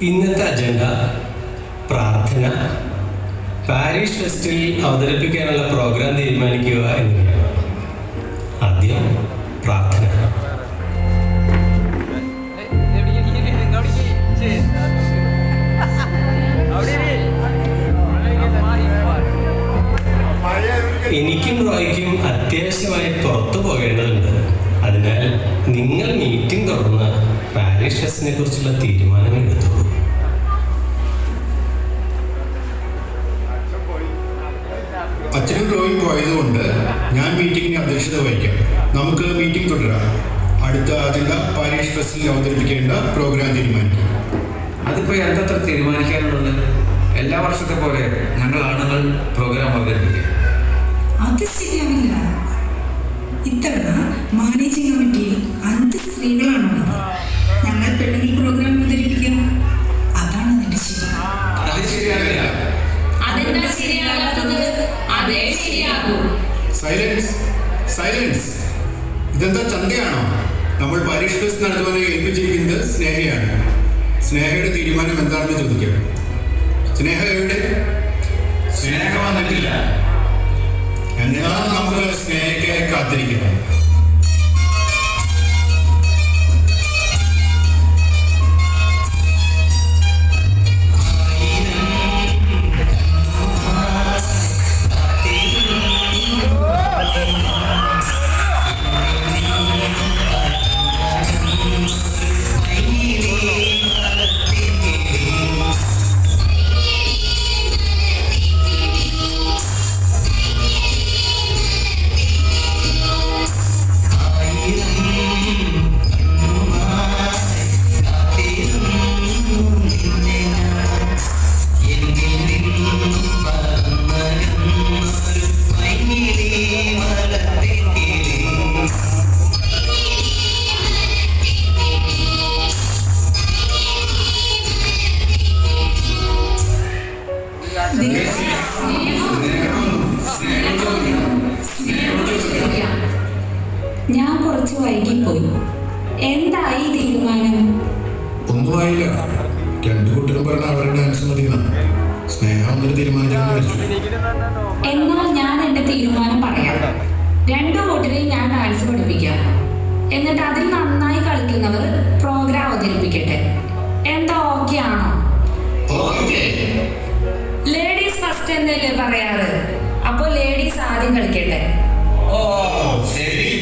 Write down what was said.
ഇന്നത്തെ അജണ്ട പ്രാർത്ഥന, പാരിഷ് ഫെസ്റ്റിൽ അവതരിപ്പിക്കാനുള്ള പ്രോഗ്രാം തീരുമാനിക്കുക എന്നിവയാണ്. ആദ്യം പ്രാർത്ഥന. എനിക്കും റോയ്ക്കും അത്യാവശ്യമായി പുറത്തു പോകേണ്ടതുണ്ട്. അതിനാൽ നിങ്ങൾ മീറ്റിംഗ് തുടർന്ന് പാരിഷ് ഫെസ്റ്റിനെ കുറിച്ചുള്ള തീരുമാനങ്ങൾ എടുത്തോളൂ. അച്ഛനും റോയും പോയതുകൊണ്ട് ഞാൻ മീറ്റിംഗിന് അധ്യക്ഷത വഹിക്കാം. നമുക്ക് മീറ്റിംഗ് തുടരാം. അടുത്ത അജണ്ട പാരിഷ് ഫെസ്റ്റിൽ അവതരിപ്പിക്കേണ്ട പ്രോഗ്രാം തീരുമാനിക്കാം. അതിപ്പോൾ എന്തത്ര തീരുമാനിക്കാനുള്ളത്? എല്ലാ വർഷത്തെ പോലെ ഞങ്ങൾ ആണുങ്ങൾ പ്രോഗ്രാം അവതരിപ്പിക്കാം. അത് ശരിയാവില്ല. ഇത്തവണ മാനേജിംഗ് കമ്മിറ്റിയിൽ 5 സ്ത്രീകളാണുള്ളത്. ഞങ്ങൾ പെണ്ണുങ്ങൾ പ്രോഗ്രാം അവതരിപ്പിക്കാം. അതാണ് അതിന്റെ ശരി. അത് ശരിയാവില്ല. അതെന്താ ശരിയാകാത്തത്? അതേ ശരിയാകൂ. Silence, silence. ഇതെന്താ ചന്തയാണോ? നമ്മൾ പാരിഷ് ഫെസ്റ്റ് നടത്തുവാൻ ഏൽപ്പിച്ചിരിക്കുന്നത് സ്നേഹയാണ്. സ്നേഹയുടെ തീരുമാനം എന്താണെന്ന് ചോദിക്കാം. സ്നേഹ എവിടെ? സ്നേഹ വന്നിട്ടില്ല. എന്നാൽ നമുക്ക് സ്നേഹയ്ക്ക് കാത്തിരിക്കാം. ഞാൻ കുറച്ച് വൈകിപ്പോയി. എന്തായി തീരുമാനം? ഒന്നുമായില്ല. 2 കൂട്ടരും പറഞ്ഞ അവരുടെ ഡാൻസ് മതിയെന്നാണ്. സ്നേഹ ഒന്നൊരു തീരുമാനിച്ചാൽ എന്നാൽ ഞാൻ എന്റെ തീരുമാനം പറയാം. 2 കൂട്ടരെയും ഞാൻ ഡാൻസ് പഠിപ്പിക്കാം. എന്നിട്ട് അതിൽ നന്നായി കളിക്കുന്നവർ പ്രോഗ്രാം അവതരിപ്പിക്കട്ടെ. എന്താ ഓക്കെ ആണോ? ലേഡീസ് ഫസ്റ്റ് എന്നല്ലേ പറയാറ്? അപ്പോൾ ലേഡീസ് ആദ്യം കളിക്കട്ടെ. ഓ ശരി.